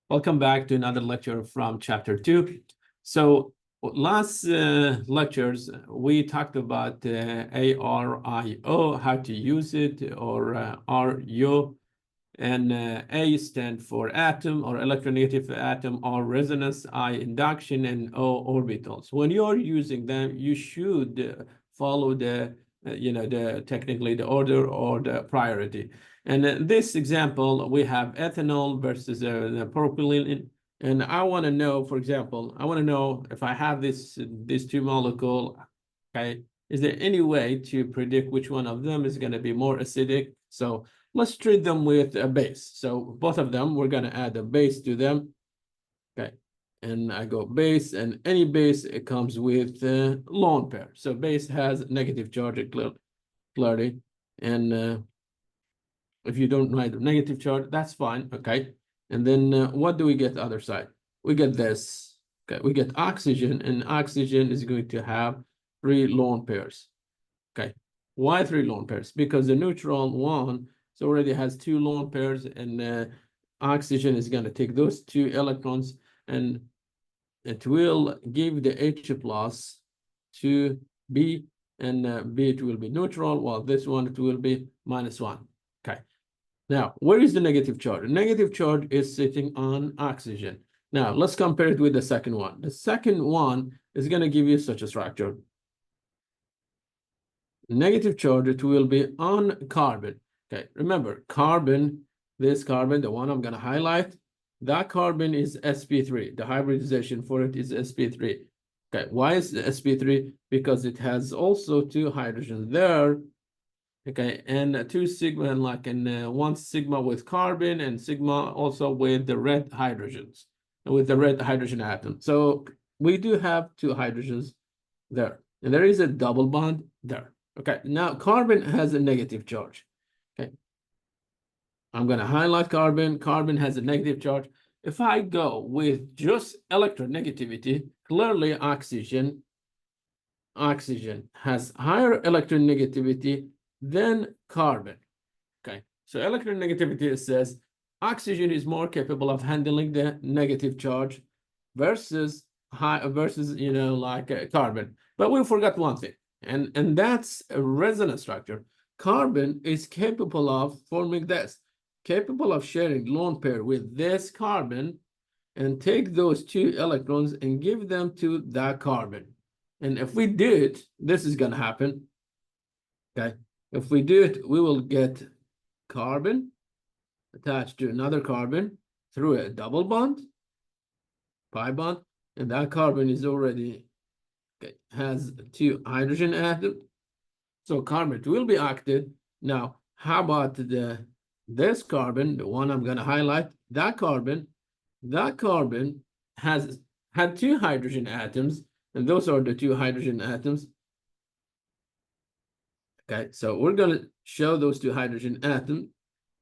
Welcome back to another lecture from chapter 2. So last lectures, we talked about ARIO, how to use it, or RIO, and A stand for atom or electronegative atom, or resonance, I induction, and O orbitals. When you're using them, you should follow the technically the order or the priority. And in this example, we have ethanol versus the propylene. And I want to know, for example, I want to know if I have these two molecules, okay, is there any way to predict which one of them is going to be more acidic? So let's treat them with a base. So both of them, we're going to add a base to them. Okay. And I go base, and any base, it comes with lone pair. So base has negative charge clearly. And if you don't write a negative charge, that's fine. Okay. And then what do we get the other side? We get this. Okay. We get oxygen, and oxygen is going to have 3 lone pairs. Okay. Why 3 lone pairs? Because the neutral one already has 2 lone pairs, and oxygen is going to take those 2 electrons, and it will give the H plus to B, and B, it will be neutral, while this one, it will be -1. Okay. Now, where is the negative charge? The negative charge is sitting on oxygen. Now, let's compare it with the second one. The second one is going to give you such a structure. Negative charge, it will be on carbon. Okay, remember, carbon, this carbon, the one I'm going to highlight, that carbon is sp3. The hybridization for it is sp3. Okay, why is the sp3? Because it has also 2 hydrogens there. Okay, and 2 sigma, like in 1 sigma with carbon, and sigma also with the red hydrogens, with the red hydrogen atom. So we do have 2 hydrogens there, and there is a double bond there. Okay, now carbon has a negative charge. Okay, I'm going to highlight carbon. Carbon has a negative charge. If I go with just electronegativity, clearly oxygen has higher electronegativity than carbon. Okay, so electronegativity says oxygen is more capable of handling the negative charge versus carbon. But we forgot one thing. And that's a resonance structure. Carbon is capable of forming this, capable of sharing lone pair with this carbon, and take those 2 electrons and give them to that carbon. And if we do it, this is going to happen. Okay, if we do it, we will get carbon attached to another carbon through a double bond, pi bond, and that carbon is already has 2 hydrogen atoms, so carbon will be active. Now, how about this carbon, the one I'm going to highlight? That carbon has had 2 hydrogen atoms, and those are the 2 hydrogen atoms. Okay, so we're going to show those 2 hydrogen atoms,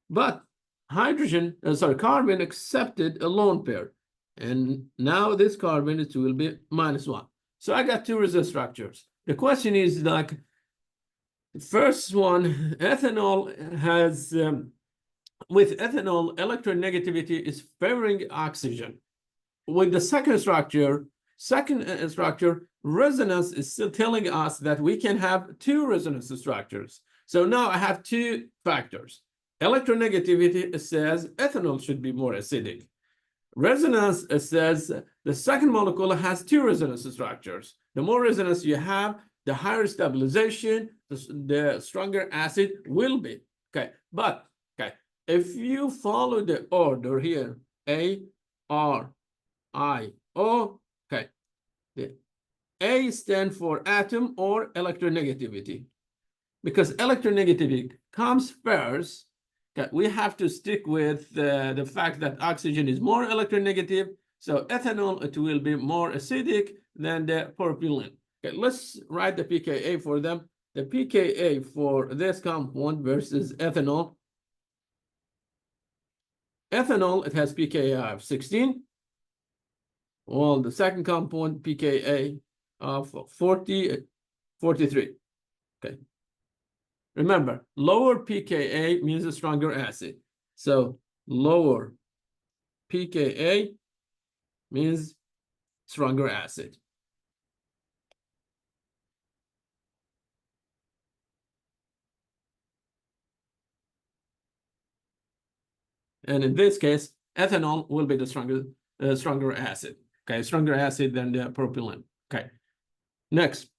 but carbon accepted a lone pair, and now this carbon, it will be -1. So I got 2 resonance structures. The question is, like, the first one, ethanol has, with ethanol, electronegativity is favoring oxygen. With the second structure, resonance is still telling us that we can have 2 resonance structures. So now I have 2 factors. Electronegativity says ethanol should be more acidic. Resonance says the second molecule has 2 resonance structures. The more resonance you have, the higher stabilization, the stronger acid will be. Okay, but okay, if you follow the order here, A, R, I, O, okay, the A stands for atom or electronegativity. Because electronegativity comes first, okay, we have to stick with the fact that oxygen is more electronegative. So ethanol, it will be more acidic than the propylene. Okay, let's write the pKa for them. The pKa for this compound versus ethanol. Ethanol, it has pKa of 16. Well, the second compound, pKa of 43. Okay. Remember, lower pKa means a stronger acid. So lower pKa means stronger acid. And in this case, ethanol will be the stronger acid. Okay, stronger acid than the propylene. Okay, next.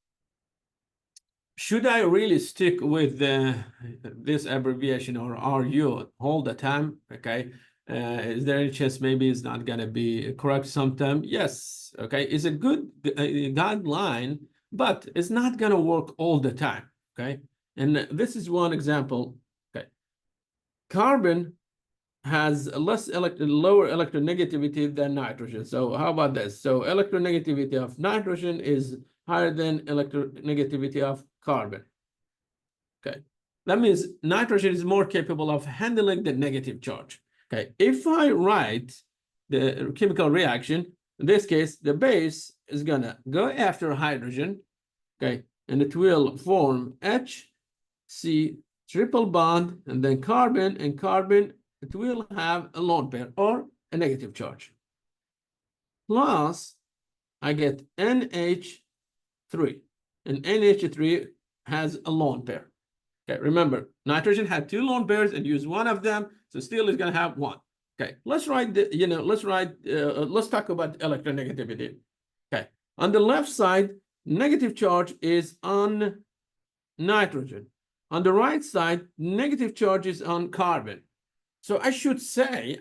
Should I really stick with this abbreviation or RU all the time? Okay, is there any chance maybe it's not going to be correct sometime? Yes, okay, it's a good guideline, but it's not going to work all the time, okay? And this is one example, okay? Carbon has lower electronegativity than nitrogen. So how about this? So electronegativity of nitrogen is higher than electronegativity of carbon. Okay, that means nitrogen is more capable of handling the negative charge. Okay, if I write the chemical reaction, in this case, the base is gonna go after hydrogen, okay, and it will form HC triple bond, and then carbon and carbon, it will have a lone pair or a negative charge. Plus, I get NH3, and NH3 has a lone pair. Okay, remember, nitrogen had two lone pairs and use one of them, so still is going to have one. Okay, let's write let's talk about electronegativity. Okay, on the left side, negative charge is on nitrogen. On the right side, negative charge is on carbon. So I should say,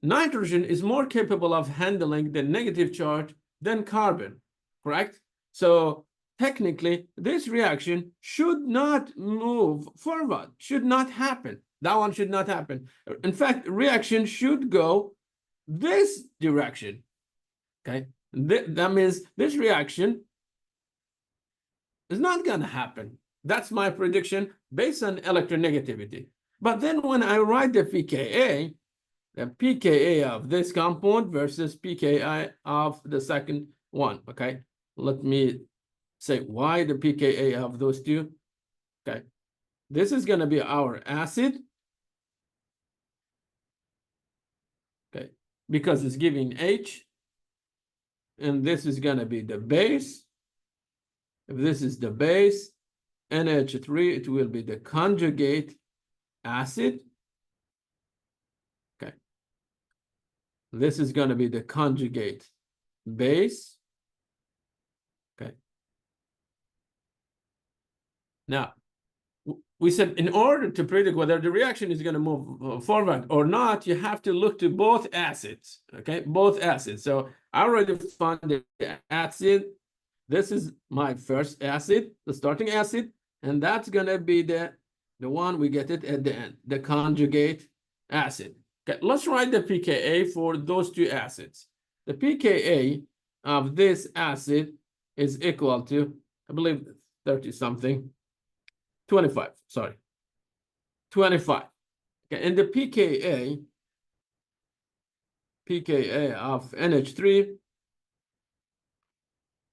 nitrogen is more capable of handling the negative charge than carbon, correct? So technically, this reaction should not move forward, should not happen. That one should not happen. In fact, reaction should go this direction, okay? That means this reaction is not going to happen. That's my prediction based on electronegativity. But then when I write the pKa of this compound versus pKa of the second one, okay? Let me say why the pKa of those two. Okay, this is going to be our acid, okay, because it's giving H, and this is going to be the base. If this is the base, NH3, it will be the conjugate acid. Okay, this is going to be the conjugate base. Okay, now we said in order to predict whether the reaction is going to move forward or not, you have to look to both acids, okay? Both acids. So I already found the acid. This is my first acid, the starting acid, and that's going to be the one we get it at the end, the conjugate acid. Okay, let's write the pKa for those two acids. The pKa of this acid is equal to, I believe, 30-something. 25, sorry, 25. Okay, and the pKa of NH3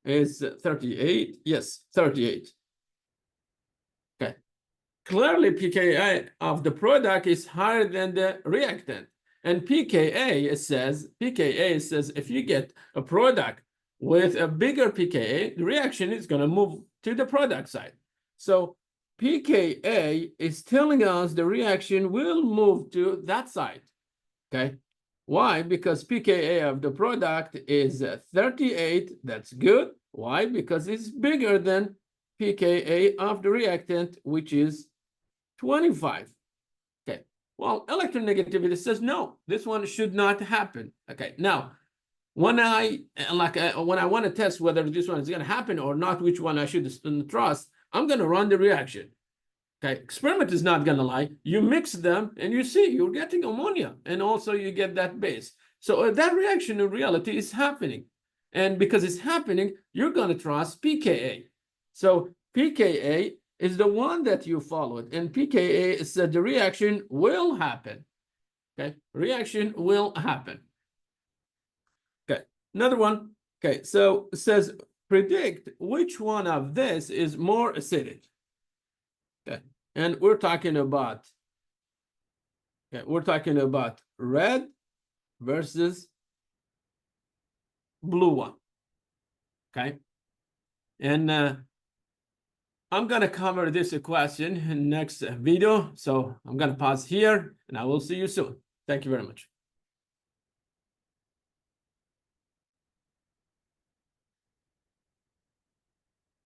is 38. Yes, 38. Okay, clearly pKa of the product is higher than the reactant. And pKa says if you get a product with a bigger pKa, the reaction is going to move to the product side. So pKa is telling us the reaction will move to that side, okay? Why? Because pKa of the product is 38, that's good. Why? Because it's bigger than pKa of the reactant, which is 25. Okay, well, electronegativity says no, this one should not happen. Okay, now, when I want to test whether this one is going to happen or not, which one I should trust, I'm going to run the reaction. Okay, experiment is not going to lie. You mix them and you see you're getting ammonia, and also you get that base. So that reaction in reality is happening. And because it's happening, you're going to trust pKa. So pKa is the one that you followed, and pKa said the reaction will happen. Okay, reaction will happen. Okay, another one. Okay, so it says predict which one of this is more acidic. Okay, and we're talking about red versus blue one. Okay. And I'm going to cover this question in next video. So I'm going to pause here and I will see you soon. Thank you very much.